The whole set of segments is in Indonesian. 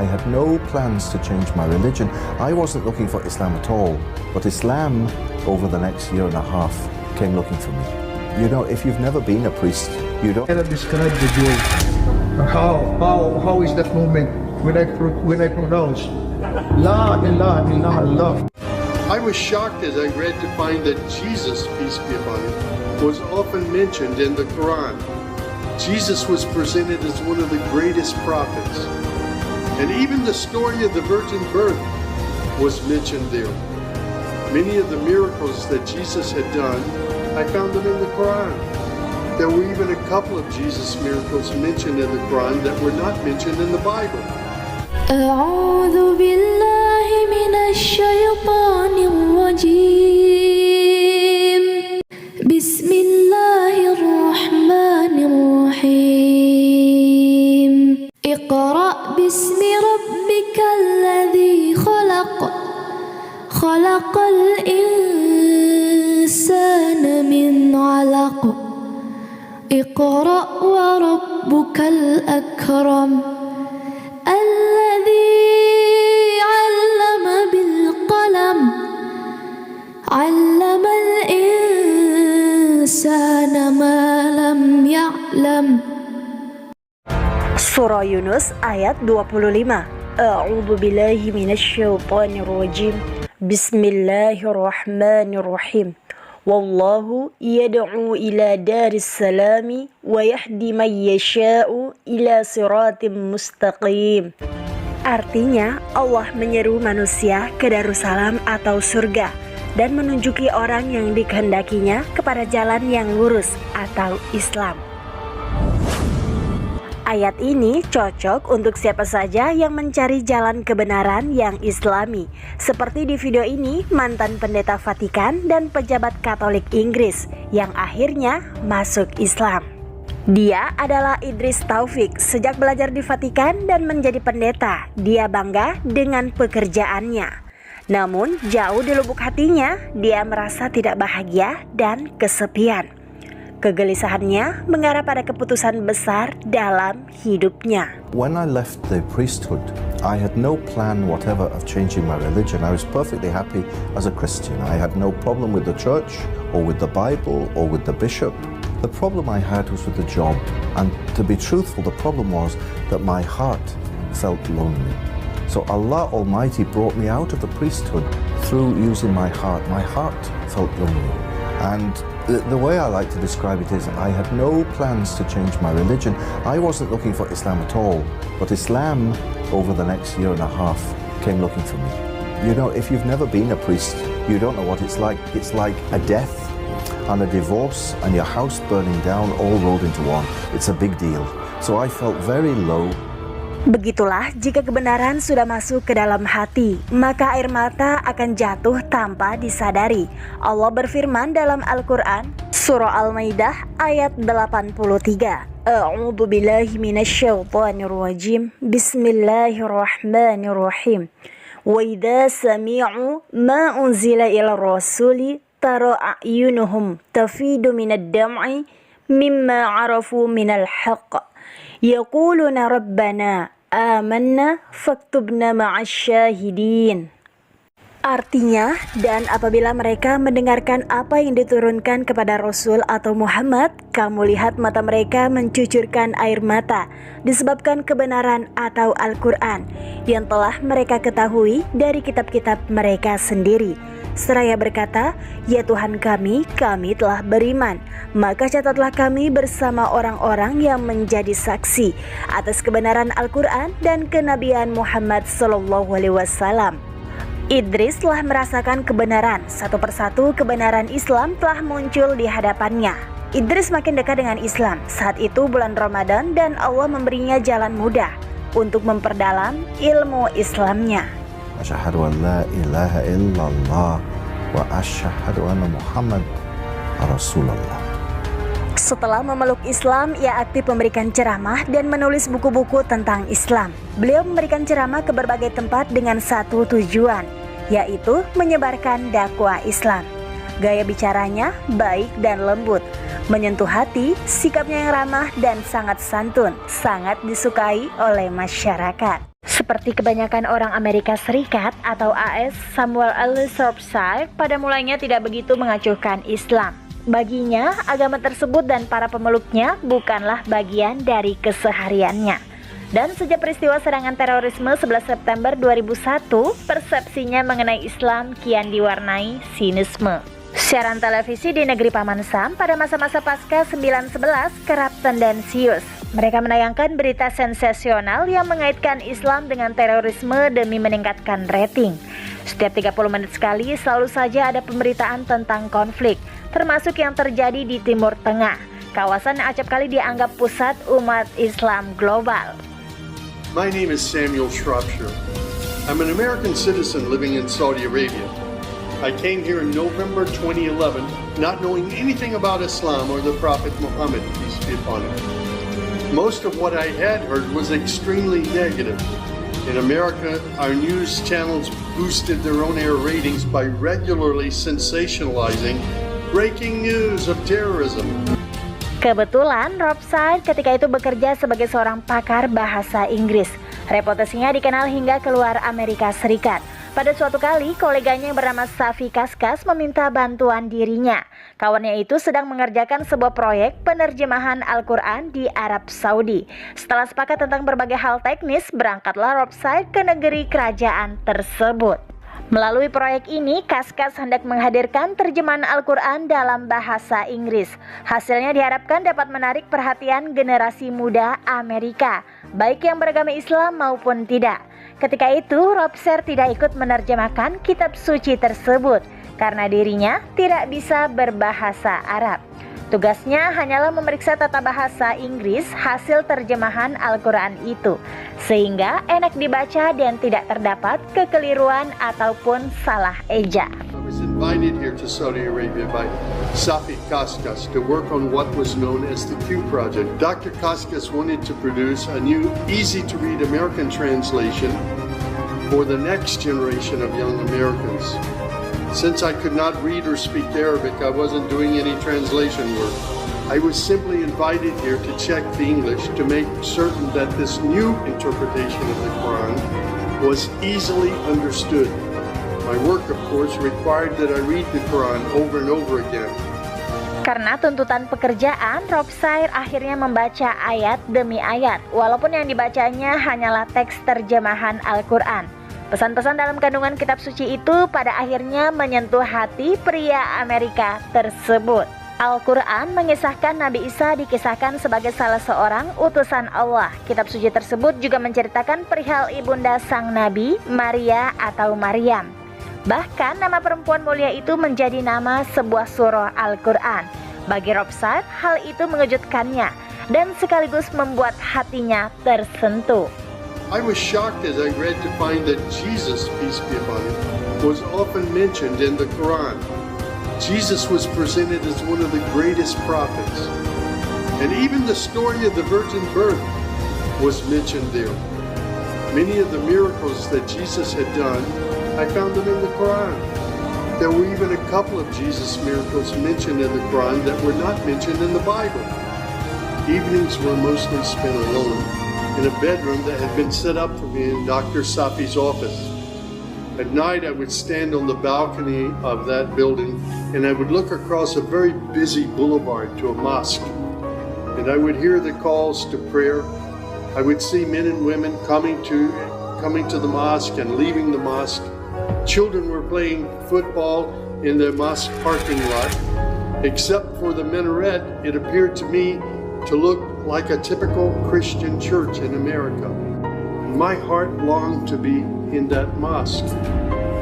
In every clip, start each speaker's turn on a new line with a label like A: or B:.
A: I had no plans to change my religion. I wasn't looking for Islam at all, but Islam, over the next year and a half, came looking for me. You know, if you've never been a priest, you don't...
B: Cannot describe the joy. How is that moment when I pronounce La ilaha illallah?
C: I was shocked as I read to find that Jesus, peace be upon him, was often mentioned in the Quran. Jesus was presented as one of the greatest prophets. And even the story of the virgin birth was mentioned there. Many of the miracles that Jesus had done, I found them in the Quran. There were even a couple of Jesus miracles mentioned in the Quran that were not mentioned in the Bible.
D: أعوذ بالله من الشيطان الرجيم بسم الله الرحمن الرحيم اقرأ باسم ربك الذي خلق الإنسان من علق اقرأ وربك الأكرم الذي علم بالقلم علم الإنسان ما لم يعلم.
E: Surah Yunus ayat 25. A'udzu billahi minasyaitonir rajim. Bismillahirrahmanirrahim. Wallahu yad'u ila daris salami wa yahdi man yasha'u ila siratim mustaqim. Artinya, Allah menyeru manusia ke Darussalam atau surga dan menunjuki orang yang dikehendakinya kepada jalan yang lurus atau Islam. Ayat ini cocok untuk siapa saja yang mencari jalan kebenaran yang islami. Seperti di video ini, mantan pendeta Vatikan dan pejabat Katolik Inggris yang akhirnya masuk Islam. Dia adalah Idris Taufik. Sejak belajar di Vatikan dan menjadi pendeta, dia bangga dengan pekerjaannya. Namun, jauh di lubuk hatinya, dia merasa tidak bahagia dan kesepian. Kegelisahannya mengarah pada keputusan besar dalam hidupnya.
A: When I left the priesthood, I had no plan whatever of changing my religion. I was perfectly happy as a Christian. I had no problem with the church or with the Bible or with the bishop. The problem I had was with the job. And to be truthful, the problem was that my heart felt lonely. So Allah Almighty brought me out of the priesthood through using my heart. My heart felt lonely. And the way I like to describe it is I had no plans to change my religion. I wasn't looking for Islam at all, but Islam, over the next year and a half, came looking for me. You know, if you've never been a priest, you don't know what it's like. It's like a death and a divorce and your house burning down all rolled into one. It's a big deal. So I felt very low.
E: Begitulah jika kebenaran sudah masuk ke dalam hati, maka air mata akan jatuh tanpa disadari. Allah berfirman dalam Al-Quran, Surah Al-Maidah ayat 83. A'udzu billahi minasyaitonir rajim. Bismillahirrahmanirrahim. Wa idza sami'u ma unzila ila rasuli tara a'yunuhum tafidu minad dam'i mimma 'arafu minal haqq. Yaquluna rabbana amanna faktubna ma'asyahidin. Artinya, dan apabila mereka mendengarkan apa yang diturunkan kepada Rasul atau Muhammad, kamu lihat mata mereka mencucurkan air mata disebabkan kebenaran atau Al-Quran yang telah mereka ketahui dari kitab-kitab mereka sendiri. Seraya berkata, ya Tuhan kami telah beriman. Maka catatlah kami bersama orang-orang yang menjadi saksi atas kebenaran Al-Quran dan kenabian Muhammad SAW. Idris telah merasakan kebenaran. Satu persatu kebenaran Islam telah muncul di hadapannya. Idris makin dekat dengan Islam. Saat itu bulan Ramadan dan Allah memberinya jalan mudah untuk memperdalam ilmu Islamnya.
A: Asyhadu an la ilaha illallah wa asyhadu anna Muhammad Rasulullah.
E: Setelah memeluk Islam, ia aktif memberikan ceramah dan menulis buku-buku tentang Islam. Beliau memberikan ceramah ke berbagai tempat dengan satu tujuan, yaitu menyebarkan dakwah Islam. Gaya bicaranya baik dan lembut, menyentuh hati, sikapnya yang ramah dan sangat santun, sangat disukai oleh masyarakat. seperti kebanyakan orang Amerika Serikat atau AS, Samuel L. Shropshire pada mulanya tidak begitu mengacuhkan Islam. Baginya, agama tersebut dan para pemeluknya bukanlah bagian dari kesehariannya. Dan sejak peristiwa serangan terorisme 11 September 2001, persepsinya mengenai Islam kian diwarnai sinisme. Siaran televisi di negeri Paman Sam pada masa-masa pasca 9/11 kerap tendensius. Mereka menayangkan berita sensasional yang mengaitkan Islam dengan terorisme demi meningkatkan rating. Setiap 30 menit sekali selalu saja ada pemberitaan tentang konflik, termasuk yang terjadi di Timur Tengah, kawasan yang acap kali dianggap pusat umat Islam global.
C: My name is Samuel Shropshire. I'm an American citizen living in Saudi Arabia. I came here in November 2011, not knowing anything about Islam or the Prophet Muhammad, peace be upon him. Most of what I had heard was extremely negative. In America, our news channels boosted their on-air ratings by regularly sensationalizing breaking news of terrorism.
E: Kebetulan, Shropshire ketika itu bekerja sebagai seorang pakar bahasa Inggris. Reputasinya dikenal hingga keluar Amerika Serikat. Pada suatu kali, koleganya yang bernama Safi Kaskas meminta bantuan dirinya. Kawannya itu sedang mengerjakan sebuah proyek penerjemahan Al-Quran di Arab Saudi. Setelah sepakat tentang berbagai hal teknis, berangkatlah Shropshire ke negeri kerajaan tersebut. Melalui proyek ini, Kaskas hendak menghadirkan terjemahan Al-Quran dalam bahasa Inggris. Hasilnya diharapkan dapat menarik perhatian generasi muda Amerika, baik yang beragama Islam maupun tidak. Ketika itu, Shropshire tidak ikut menerjemahkan kitab suci tersebut, karena dirinya tidak bisa berbahasa Arab. Tugasnya hanyalah memeriksa tata bahasa Inggris hasil terjemahan Al-Quran itu, sehingga enak dibaca dan tidak terdapat kekeliruan ataupun salah eja.
C: I was invited here to Saudi Arabia by Safi Kaskas to work on what was known as the Q Project. Dr. Kaskas wanted to produce a new, easy-to-read American translation for the next generation of young Americans. Since I could not read or speak Arabic, I wasn't doing any translation work. I was simply invited here to check the English to make certain that this new interpretation of the Quran was easily understood. My work, of course, required that I read the Quran over and over again.
E: Karena tuntutan pekerjaan, Shropshire akhirnya membaca ayat demi ayat, walaupun yang dibacanya hanyalah teks terjemahan Al-Quran. Pesan-pesan dalam kandungan kitab suci itu pada akhirnya menyentuh hati pria Amerika tersebut. Al-Quran mengisahkan Nabi Isa dikisahkan sebagai salah seorang utusan Allah. Kitab suci tersebut juga menceritakan perihal ibunda sang Nabi, Maria atau Maryam. Bahkan nama perempuan mulia itu menjadi nama sebuah surah Al-Quran. Bagi Shropshire, hal itu mengejutkannya dan sekaligus membuat hatinya tersentuh.
C: I was shocked as I read to find that Jesus, peace be upon him, was often mentioned in the Quran. Jesus was presented as one of the greatest prophets. And even the story of the virgin birth was mentioned there. Many of the miracles that Jesus had done, I found them in the Quran. There were even a couple of Jesus miracles mentioned in the Quran that were not mentioned in the Bible. Evenings were mostly spent alone in a bedroom that had been set up for me in Dr. Safi's office. At night, I would stand on the balcony of that building and I would look across a very busy boulevard to a mosque. And I would hear the calls to prayer. I would see men and women coming to the mosque and leaving the mosque. Children were playing football in the mosque parking lot. Except for the minaret, it appeared to me to look like a typical Christian church in America. My heart longed to be in that mosque.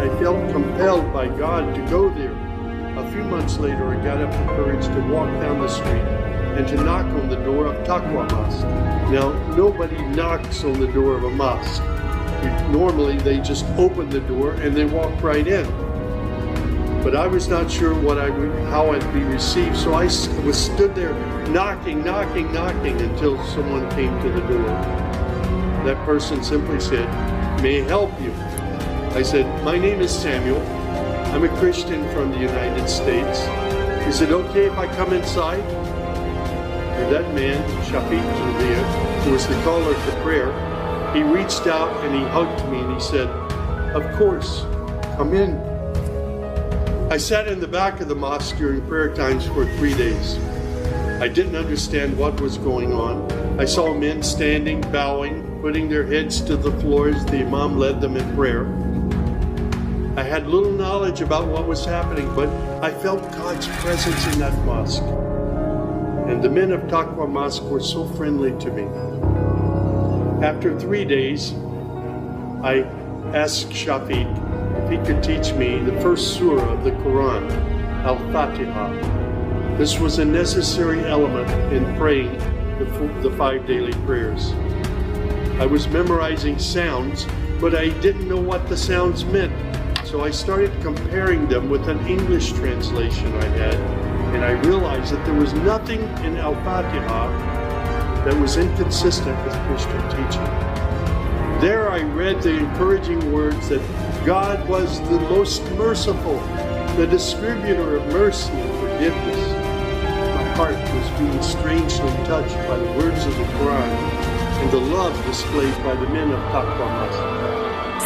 C: I felt compelled by God to go there. A few months later, I got up the courage to walk down the street and to knock on the door of Taqwa Mosque. Now, nobody knocks on the door of a mosque. Normally, they just open the door and they walk right in. But I was not sure how I'd be received, so I stood there knocking until someone came to the door. That person simply said, "May I help you?" I said, "My name is Samuel. I'm a Christian from the United States. Is it okay if I come inside?" And that man, Shafiq Julia, who was the caller to prayer, He reached out and he hugged me and he said, "Of course, come in." I sat in the back of the mosque during prayer times for 3 days. I didn't understand what was going on. I saw men standing, bowing, putting their heads to the floor as the Imam led them in prayer. I had little knowledge about what was happening, but I felt God's presence in that mosque. And the men of Taqwa Mosque were so friendly to me. After 3 days, I asked Shafiq if he could teach me the first surah of the Quran, Al-Fatiha. This was a necessary element in praying the 5 daily prayers. I was memorizing sounds, but I didn't know what the sounds meant. So I started comparing them with an English translation I had, and I realized that there was nothing in Al-Fatiha that was inconsistent with Christian teaching. There I read the encouraging words that God was the most merciful, the distributor of mercy and forgiveness. My heart was being strangely touched by the words of the Quran and the love displayed by the men of Taqwa Mosque.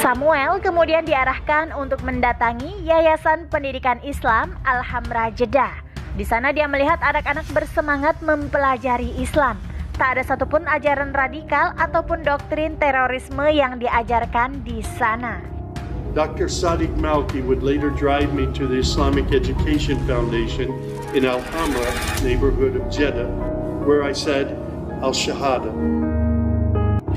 E: Samuel kemudian diarahkan untuk mendatangi Yayasan Pendidikan Islam Al-Hamra Jeddah. Di sana dia melihat anak-anak bersemangat mempelajari Islam. Tak ada satupun ajaran radikal ataupun doktrin terorisme yang diajarkan di sana.
C: Dr. Sadiq Malki would later drive me to the Islamic Education Foundation in Al-Hamra neighborhood of Jeddah, where I said Al-Shahada.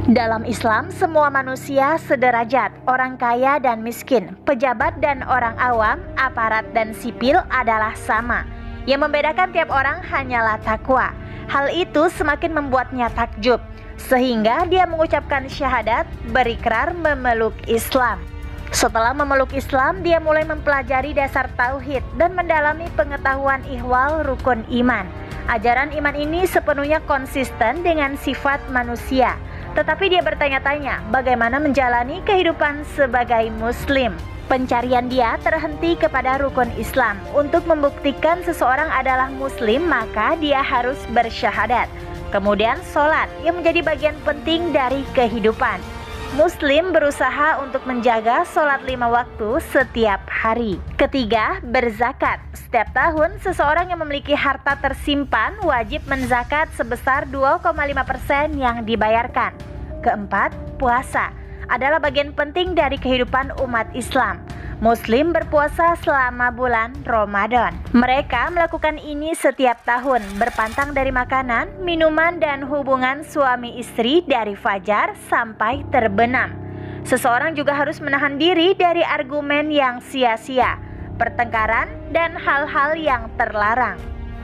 E: Dalam Islam, semua manusia sederajat, orang kaya dan miskin, pejabat dan orang awam, aparat dan sipil adalah sama. Yang membedakan tiap orang hanyalah takwa. Hal itu semakin membuatnya takjub, sehingga dia mengucapkan syahadat, berikrar memeluk Islam. Setelah memeluk Islam, dia mulai mempelajari dasar tauhid dan mendalami pengetahuan ihwal rukun iman. Ajaran iman ini sepenuhnya konsisten dengan sifat manusia. Tetapi dia bertanya-tanya bagaimana menjalani kehidupan sebagai muslim. Pencarian dia terhenti kepada rukun Islam. Untuk membuktikan seseorang adalah muslim, maka dia harus bersyahadat. Kemudian sholat yang menjadi bagian penting dari kehidupan. Muslim berusaha untuk menjaga sholat 5 waktu setiap hari. Ketiga, berzakat. Setiap tahun, seseorang yang memiliki harta tersimpan wajib menzakat sebesar 2,5% yang dibayarkan. Keempat, puasa adalah bagian penting dari kehidupan umat Islam. Muslim berpuasa selama bulan Ramadan. Mereka melakukan ini setiap tahun, berpantang dari makanan, minuman, dan hubungan suami istri dari fajar sampai terbenam. Seseorang juga harus menahan diri dari argumen yang sia-sia, pertengkaran, dan hal-hal yang terlarang.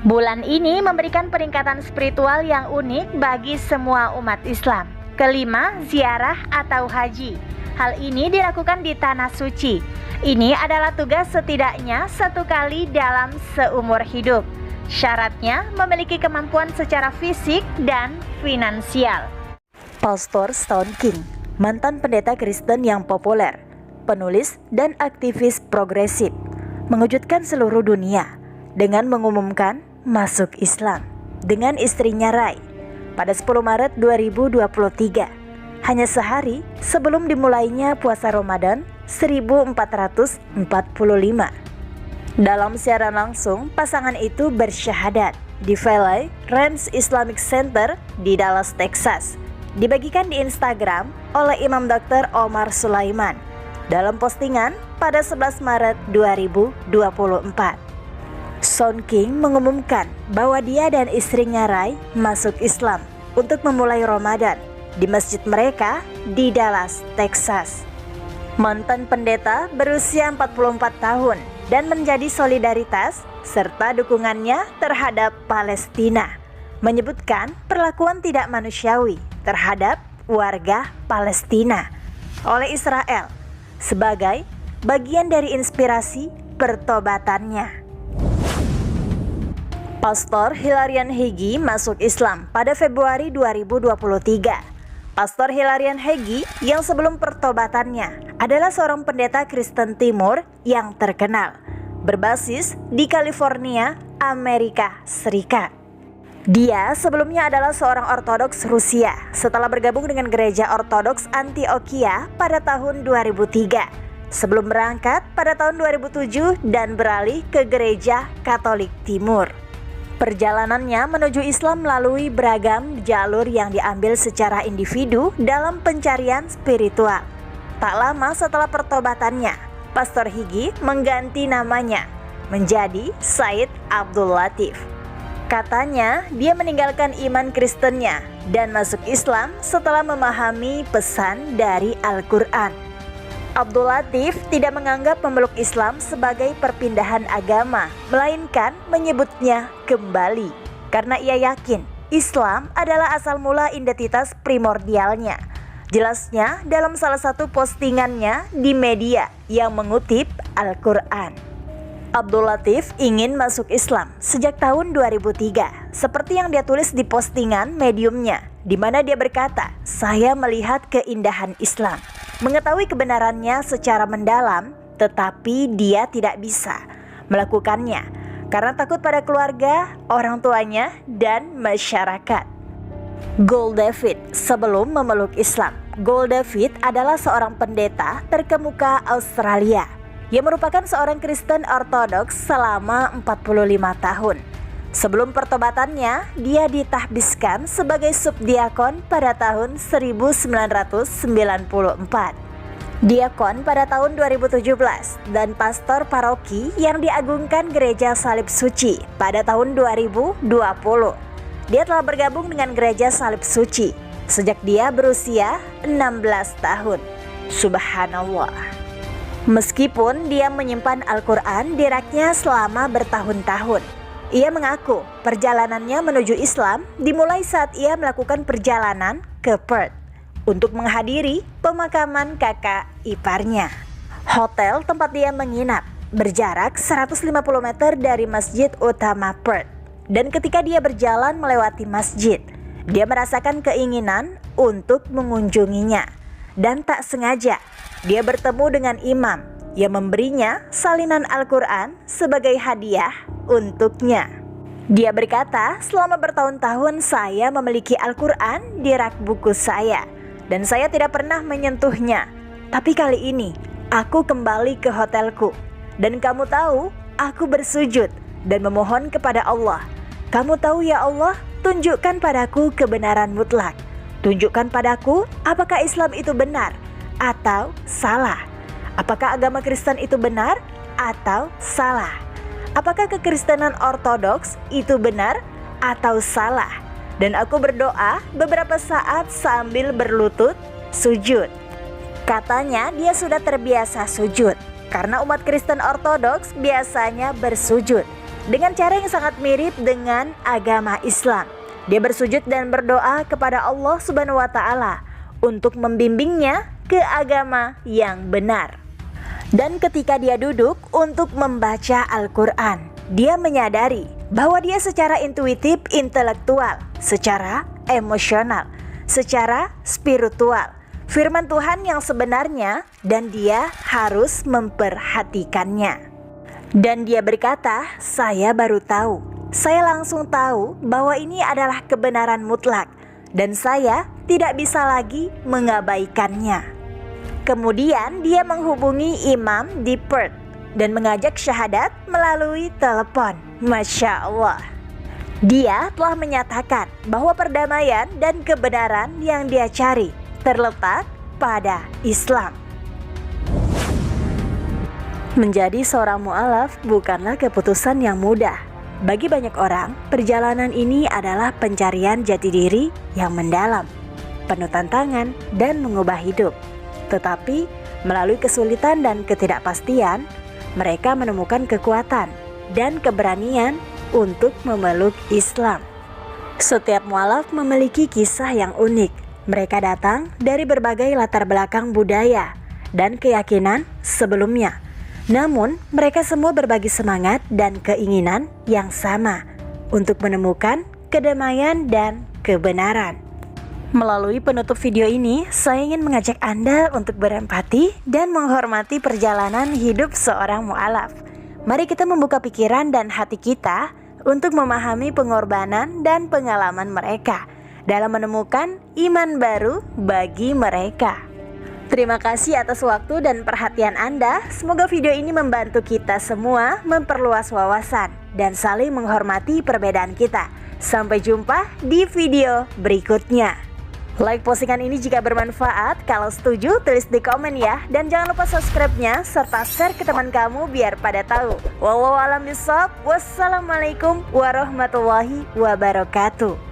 E: Bulan ini memberikan peningkatan spiritual yang unik bagi semua umat Islam. Kelima, ziarah atau haji. Hal ini dilakukan di Tanah Suci. Ini adalah tugas setidaknya 1 kali dalam seumur hidup. Syaratnya memiliki kemampuan secara fisik dan finansial. Pastor Stone King, mantan pendeta Kristen yang populer, penulis dan aktivis progresif, mengejutkan seluruh dunia dengan mengumumkan masuk Islam dengan istrinya Rai pada 10 Maret 2023, hanya sehari sebelum dimulainya puasa Ramadan 1445. Dalam siaran langsung, pasangan itu bersyahadat di Valley Ranch Islamic Center di Dallas, Texas. Dibagikan di Instagram oleh Imam Dr. Omar Sulaiman dalam postingan pada 11 Maret 2024. Son King mengumumkan bahwa dia dan istrinya Rai masuk Islam untuk memulai Ramadan di masjid mereka di Dallas, Texas. Mantan pendeta berusia 44 tahun dan menjadi solidaritas serta dukungannya terhadap Palestina, menyebutkan perlakuan tidak manusiawi terhadap warga Palestina oleh Israel sebagai bagian dari inspirasi pertobatannya. Pastor Hilarion Heggie masuk Islam pada Februari 2023. Pastor Hilarion Heggie yang sebelum pertobatannya adalah seorang pendeta Kristen Timur yang terkenal, berbasis di California, Amerika Serikat. Dia sebelumnya adalah seorang Ortodoks Rusia setelah bergabung dengan gereja Ortodoks Antioquia pada tahun 2003 sebelum berangkat pada tahun 2007 dan beralih ke gereja Katolik Timur. Perjalanannya menuju Islam melalui beragam jalur yang diambil secara individu dalam pencarian spiritual. Tak lama setelah pertobatannya, Pastor Higi mengganti namanya menjadi Said Abdul Latif. Katanya, dia meninggalkan iman Kristennya dan masuk Islam setelah memahami pesan dari Al-Quran. Abdul Latif tidak menganggap memeluk Islam sebagai perpindahan agama, melainkan menyebutnya kembali. Karena ia yakin Islam adalah asal mula identitas primordialnya. Jelasnya dalam salah satu postingannya di media yang mengutip Al-Quran. Abdul Latif ingin masuk Islam sejak tahun 2003, seperti yang dia tulis di postingan mediumnya, di mana dia berkata, "Saya melihat keindahan Islam, mengetahui kebenarannya secara mendalam, tetapi dia tidak bisa melakukannya karena takut pada keluarga, orang tuanya, dan masyarakat." Gold David sebelum memeluk Islam. Gold David adalah seorang pendeta terkemuka Australia yang merupakan seorang Kristen Ortodoks selama 45 tahun. Sebelum pertobatannya, dia ditahbiskan sebagai subdiakon pada tahun 1994. Diakon pada tahun 2017 dan pastor paroki yang diagungkan Gereja Salib Suci pada tahun 2020. Dia telah bergabung dengan Gereja Salib Suci sejak dia berusia 16 tahun. Subhanallah. Meskipun dia menyimpan Al-Quran di raknya selama bertahun-tahun, ia mengaku perjalanannya menuju Islam dimulai saat ia melakukan perjalanan ke Perth untuk menghadiri pemakaman kakak iparnya. Hotel tempat dia menginap berjarak 150 meter dari masjid utama Perth. Dan ketika dia berjalan melewati masjid, dia merasakan keinginan untuk mengunjunginya. Dan tak sengaja, dia bertemu dengan imam yang memberinya salinan Al-Quran sebagai hadiah untuknya. Dia berkata, "Selama bertahun-tahun saya memiliki Al-Quran di rak buku saya, dan saya tidak pernah menyentuhnya. Tapi kali ini, aku kembali ke hotelku, dan kamu tahu, aku bersujud dan memohon kepada Allah. Kamu tahu ya Allah, tunjukkan padaku kebenaran mutlak. Tunjukkan padaku apakah Islam itu benar atau salah. Apakah agama Kristen itu benar atau salah. Apakah kekristenan Ortodoks itu benar atau salah." Dan aku berdoa beberapa saat sambil berlutut sujud. Katanya dia sudah terbiasa sujud karena umat Kristen Ortodoks biasanya bersujud dengan cara yang sangat mirip dengan agama Islam. Dia bersujud dan berdoa kepada Allah Subhanahu wa Ta'ala untuk membimbingnya ke agama yang benar. Dan ketika dia duduk untuk membaca Al-Quran, dia menyadari bahwa dia secara intuitif, intelektual, secara emosional, secara spiritual, firman Tuhan yang sebenarnya, dan dia harus memperhatikannya. Dan dia berkata, "Saya baru tahu. Saya langsung tahu bahwa ini adalah kebenaran mutlak dan saya tidak bisa lagi mengabaikannya." Kemudian dia menghubungi imam di Perth dan mengajak syahadat melalui telepon. Masya Allah. Dia telah menyatakan bahwa perdamaian dan kebenaran yang dia cari terletak pada Islam. Menjadi seorang mu'alaf bukanlah keputusan yang mudah. Bagi banyak orang, perjalanan ini adalah pencarian jati diri yang mendalam, penuh tantangan dan mengubah hidup. Tetapi, melalui kesulitan dan ketidakpastian, mereka menemukan kekuatan dan keberanian untuk memeluk Islam. Setiap mu'alaf memiliki kisah yang unik. Mereka datang dari berbagai latar belakang budaya dan keyakinan sebelumnya. Namun, mereka semua berbagi semangat dan keinginan yang sama untuk menemukan kedamaian dan kebenaran. Melalui penutup video ini, saya ingin mengajak Anda untuk berempati dan menghormati perjalanan hidup seorang mu'alaf. Mari kita membuka pikiran dan hati kita untuk memahami pengorbanan dan pengalaman mereka dalam menemukan iman baru bagi mereka. Terima kasih atas waktu dan perhatian Anda. Semoga video ini membantu kita semua memperluas wawasan dan saling menghormati perbedaan kita. Sampai jumpa di video berikutnya. Like postingan ini jika bermanfaat. Kalau setuju, tulis di komen ya. Dan jangan lupa subscribe-nya serta share ke teman kamu biar pada tahu. Wallahu a'lam bishawab. Wassalamualaikum warahmatullahi wabarakatuh.